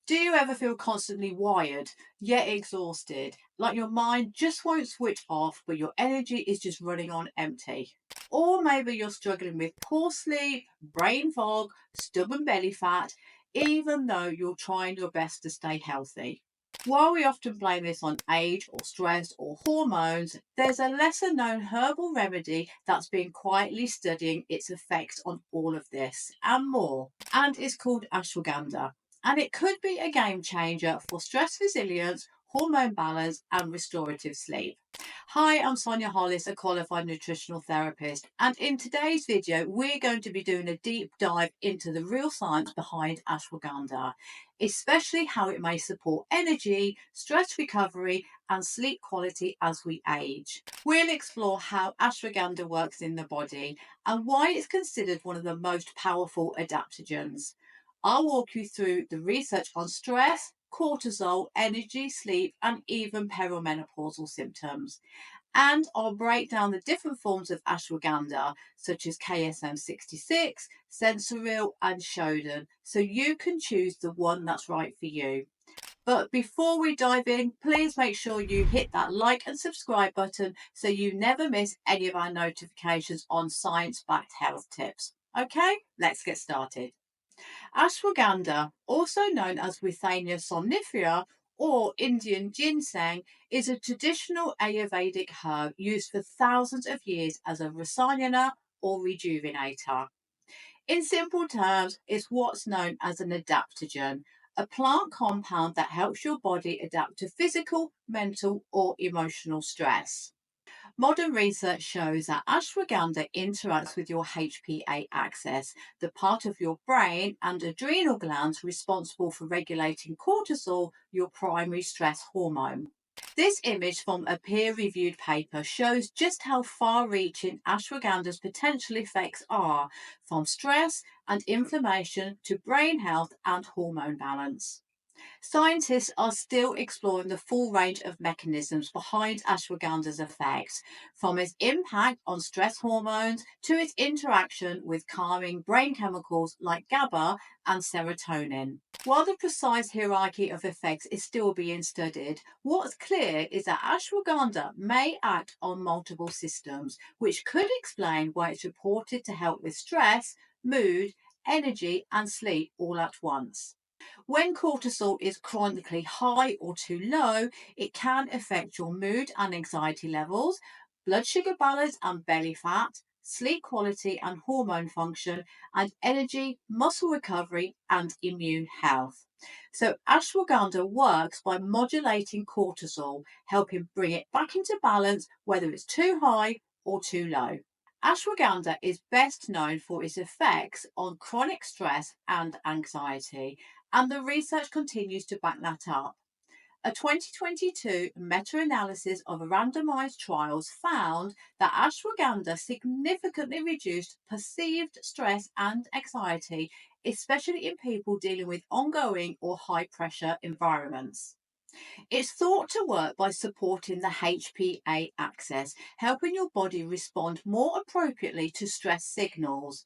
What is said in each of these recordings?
Do you ever feel constantly wired, yet exhausted? Like your mind just won't switch off, but your energy is just running on empty? Or maybe you're struggling with poor sleep, brain fog, stubborn belly fat, even though you're trying your best to stay healthy. While we often blame this on age or stress or hormones, there's a lesser known herbal remedy that's been quietly studying its effects on all of this and more, and it's called ashwagandha, and it could be a game changer for stress resilience, hormone balance, and restorative sleep. Hi, I'm Sonia Hollis, a qualified nutritional therapist, and in today's video, we're going to be doing a deep dive into the real science behind ashwagandha, especially how it may support energy, stress recovery, and sleep quality as we age. We'll explore how ashwagandha works in the body and why it's considered one of the most powerful adaptogens. I'll walk you through the research on stress, cortisol, energy, sleep, and even perimenopausal symptoms. And I'll break down the different forms of ashwagandha, such as KSM-66, Sensoril, and Shoden, so you can choose the one that's right for you. But before we dive in, please make sure you hit that like and subscribe button so you never miss any of our notifications on science-backed health tips. Okay, let's get started. Ashwagandha, also known as Withania somnifera or Indian ginseng, is a traditional Ayurvedic herb used for thousands of years as a rasayana or rejuvenator. In simple terms, it's what's known as an adaptogen, a plant compound that helps your body adapt to physical, mental, or emotional stress. Modern research shows that ashwagandha interacts with your HPA axis, the part of your brain and adrenal glands responsible for regulating cortisol, your primary stress hormone. This image from a peer reviewed paper shows just how far reaching ashwagandha's potential effects are, from stress and inflammation to brain health and hormone balance. Scientists are still exploring the full range of mechanisms behind ashwagandha's effects, from its impact on stress hormones to its interaction with calming brain chemicals like GABA and serotonin. While the precise hierarchy of effects is still being studied, what's clear is that ashwagandha may act on multiple systems, which could explain why it's reported to help with stress, mood, energy, and sleep all at once. When cortisol is chronically high or too low, it can affect your mood and anxiety levels, blood sugar balance and belly fat, sleep quality and hormone function, and energy, muscle recovery, and immune health. So, ashwagandha works by modulating cortisol, helping bring it back into balance, whether it's too high or too low. Ashwagandha is best known for its effects on chronic stress and anxiety, and the research continues to back that up. A 2022 meta analysis of randomized trials found that ashwagandha significantly reduced perceived stress and anxiety, especially in people dealing with ongoing or high pressure environments. It's thought to work by supporting the HPA axis, helping your body respond more appropriately to stress signals.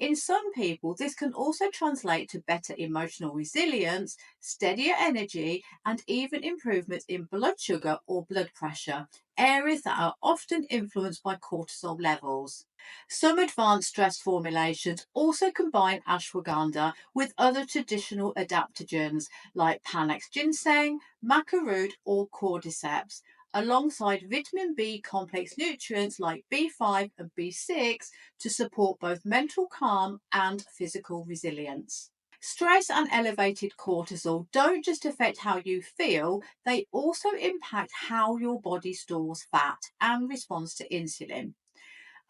In some people, this can also translate to better emotional resilience, steadier energy, and even improvements in blood sugar or blood pressure, areas that are often influenced by cortisol levels. Some advanced stress formulations also combine ashwagandha with other traditional adaptogens like Panax ginseng, maca root, or cordyceps, alongside vitamin B complex nutrients like B5 and B6 to support both mental calm and physical resilience. Stress and elevated cortisol don't just affect how you feel, they also impact how your body stores fat and responds to insulin.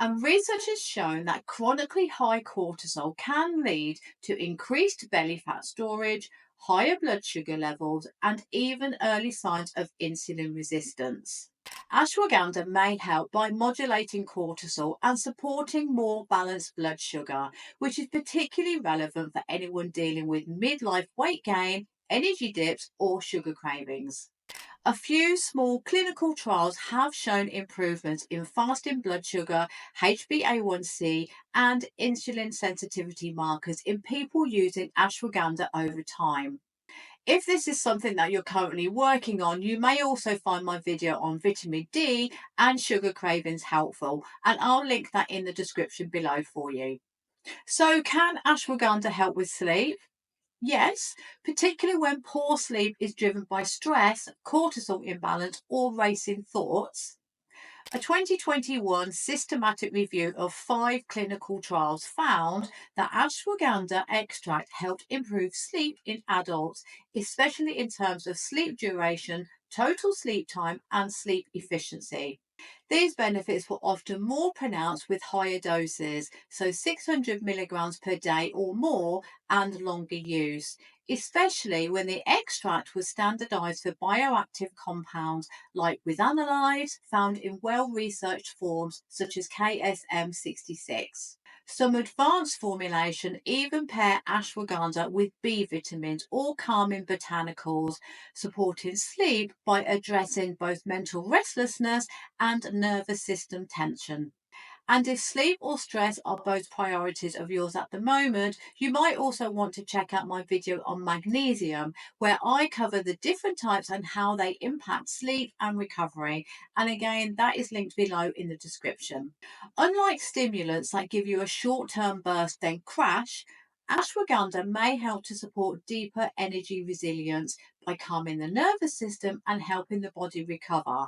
And research has shown that chronically high cortisol can lead to increased belly fat storage, higher blood sugar levels, and even early signs of insulin resistance. Ashwagandha may help by modulating cortisol and supporting more balanced blood sugar, which is particularly relevant for anyone dealing with midlife weight gain, energy dips, or sugar cravings. A few small clinical trials have shown improvements in fasting blood sugar, HbA1c, and insulin sensitivity markers in people using ashwagandha over time. If this is something that you're currently working on, you may also find my video on vitamin D and sugar cravings helpful, and I'll link that in the description below for you. So, can ashwagandha help with sleep? Yes, particularly when poor sleep is driven by stress, cortisol imbalance, or racing thoughts. A 2021 systematic review of 5 clinical trials found that ashwagandha extract helped improve sleep in adults, especially in terms of sleep duration, total sleep time, and sleep efficiency. These benefits were often more pronounced with higher doses, so 600 milligrams per day or more, and longer use, especially when the extract was standardized for bioactive compounds like withanolides found in well-researched forms such as KSM66. Some advanced formulation even pair ashwagandha with B vitamins or calming botanicals, supporting sleep by addressing both mental restlessness and nervous system tension. And if sleep or stress are both priorities of yours at the moment, you might also want to check out my video on magnesium, where I cover the different types and how they impact sleep and recovery. And again, that is linked below in the description. Unlike stimulants that give you a short term burst, then crash, ashwagandha may help to support deeper energy resilience by calming the nervous system and helping the body recover.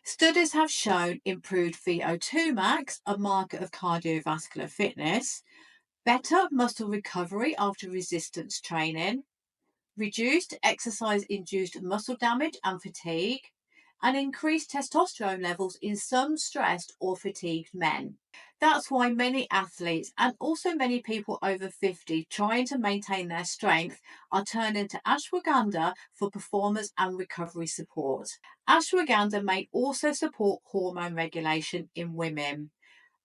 Studies have shown improved VO2 max, a marker of cardiovascular fitness, better muscle recovery after resistance training, reduced exercise induced muscle damage and fatigue, and increased testosterone levels in some stressed or fatigued men. That's why many athletes and also many people over 50 trying to maintain their strength are turning to ashwagandha for performance and recovery support. Ashwagandha may also support hormone regulation in women.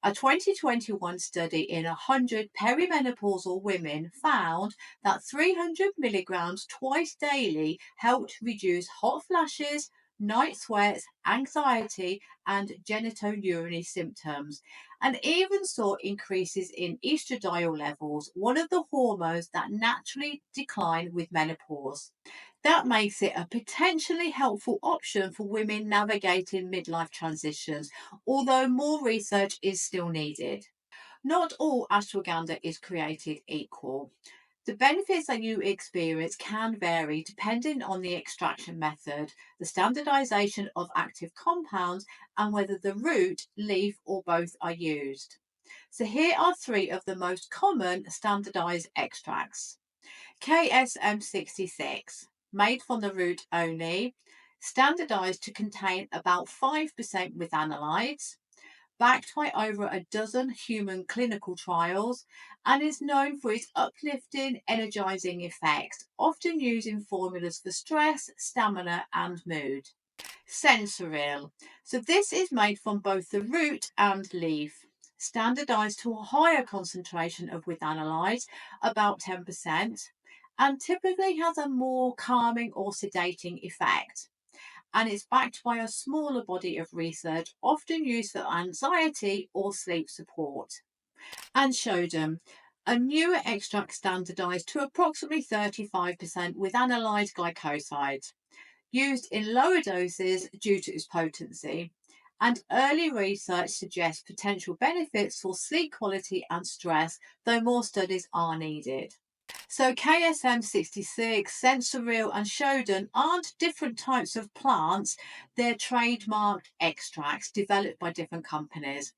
A 2021 study in 100 perimenopausal women found that 300 milligrams twice daily helped reduce hot flashes, night sweats, anxiety, and genitourinary symptoms, and even saw increases in estradiol levels, one of the hormones that naturally decline with menopause. That makes it a potentially helpful option for women navigating midlife transitions, although more research is still needed. Not all ashwagandha is created equal. The benefits that you experience can vary depending on the extraction method, the standardization of active compounds, and whether the root, leaf, or both are used. So, here are 3 of the most common standardized extracts. KSM66, made from the root only, standardized to contain about 5% withanolides, backed by over a dozen human clinical trials, and is known for its uplifting, energizing effects, often used in formulas for stress, stamina, and mood. Sensoril. So this is made from both the root and leaf, standardized to a higher concentration of withanolides, about 10%, and typically has a more calming or sedating effect. And it's backed by a smaller body of research, often used for anxiety or sleep support. And Shoden, a newer extract standardized to approximately 35% with analyzed glycosides, used in lower doses due to its potency. And early research suggests potential benefits for sleep quality and stress, though more studies are needed. So KSM66, Sensoril, and Shoden aren't different types of plants, they're trademarked extracts developed by different companies.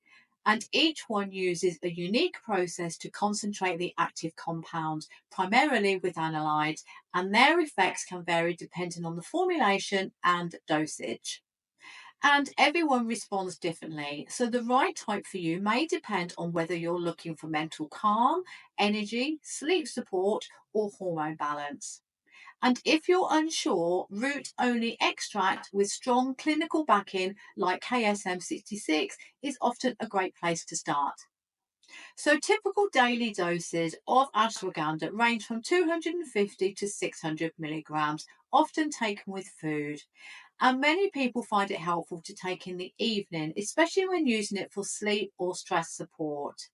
And each one uses a unique process to concentrate the active compounds, primarily with analytes, and their effects can vary depending on the formulation and dosage. And everyone responds differently. So, the right type for you may depend on whether you're looking for mental calm, energy, sleep support, or hormone balance. And if you're unsure, root only extract with strong clinical backing like KSM66 is often a great place to start. So, typical daily doses of ashwagandha range from 250 to 600 milligrams, often taken with food. And many people find it helpful to take in the evening, especially when using it for sleep or stress support.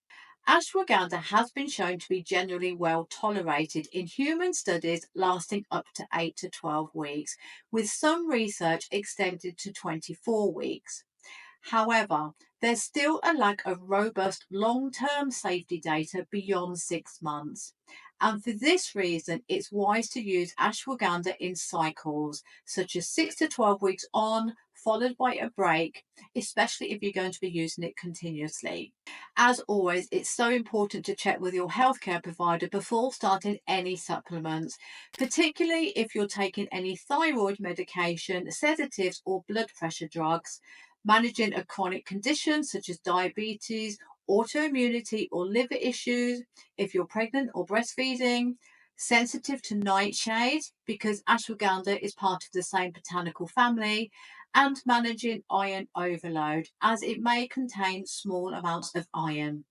Ashwagandha has been shown to be generally well tolerated in human studies lasting up to 8 to 12 weeks, with some research extended to 24 weeks. However, there's still a lack of robust long term safety data beyond 6 months. And for this reason, it's wise to use ashwagandha in cycles, such as 6 to 12 weeks on, followed by a break, especially if you're going to be using it continuously. As always, it's so important to check with your healthcare provider before starting any supplements, particularly if you're taking any thyroid medication, sedatives, or blood pressure drugs, managing a chronic condition such as diabetes, autoimmunity, or liver issues, if you're pregnant or breastfeeding, sensitive to nightshade because ashwagandha is part of the same botanical family, and managing iron overload as it may contain small amounts of iron.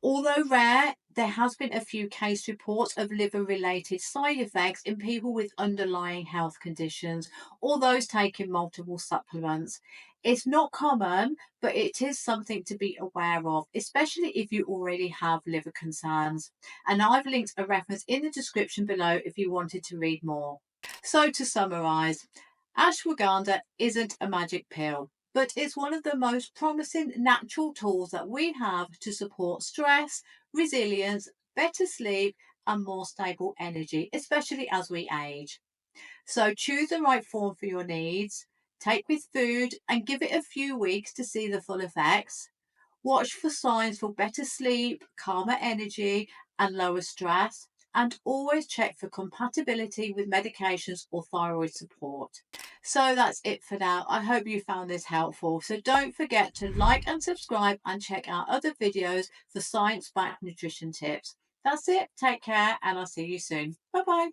Although rare, there has been a few case reports of liver related side effects in people with underlying health conditions or those taking multiple supplements. It's not common, but it is something to be aware of, especially if you already have liver concerns. And I've linked a reference in the description below if you wanted to read more. So, to summarize, ashwagandha isn't a magic pill, but it's one of the most promising natural tools that we have to support stress, resilience, better sleep, and more stable energy, especially as we age. So choose the right form for your needs, take with food, and give it a few weeks to see the full effects. Watch for signs for better sleep, calmer energy, and lower stress. And always check for compatibility with medications or thyroid support. So that's it for now. I hope you found this helpful. So don't forget to like and subscribe and check out other videos for science backed nutrition tips. That's it. Take care, and I'll see you soon. Bye bye.